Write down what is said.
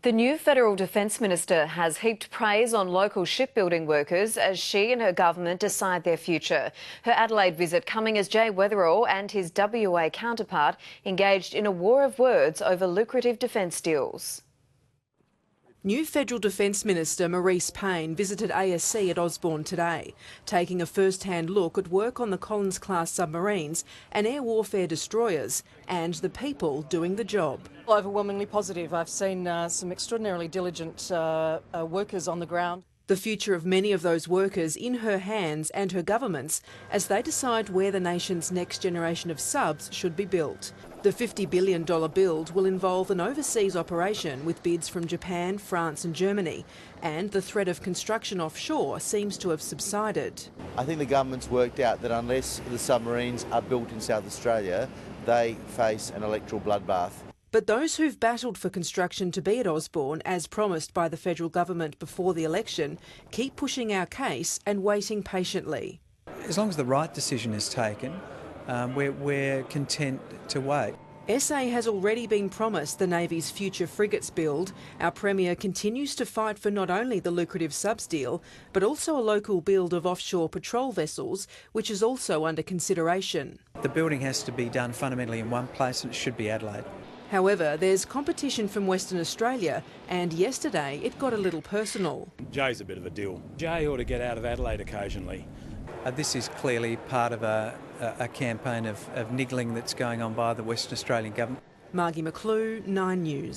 The new Federal Defence Minister has heaped praise on local shipbuilding workers as she and her government decide their future. Her Adelaide visit coming as Jay Weatherall and his WA counterpart engaged in a war of words over lucrative defence deals. New Federal Defence Minister Marise Payne visited ASC at Osborne today, taking a first-hand look at work on the Collins-class submarines and air warfare destroyers and the people doing the job. Overwhelmingly positive. I've seen some extraordinarily diligent workers on the ground. The future of many of those workers in her hands and her government's as they decide where the nation's next generation of subs should be built. The $50 billion build will involve an overseas operation with bids from Japan, France and Germany, and the threat of construction offshore seems to have subsided. I think the government's worked out that unless the submarines are built in South Australia, they face an electoral bloodbath. But those who've battled for construction to be at Osborne, as promised by the federal government before the election, keep pushing our case and waiting patiently. As long as the right decision is taken, we're content to wait. SA has already been promised the Navy's future frigates build. Our Premier continues to fight for not only the lucrative subs deal, but also a local build of offshore patrol vessels, which is also under consideration. The building has to be done fundamentally in one place, and it should be Adelaide. However, there's competition from Western Australia, and yesterday it got a little personal. Jay's a bit of a deal. Jay ought to get out of Adelaide occasionally. This is clearly part of a campaign of niggling that's going on by the Western Australian government. Margie McClue, 9 News.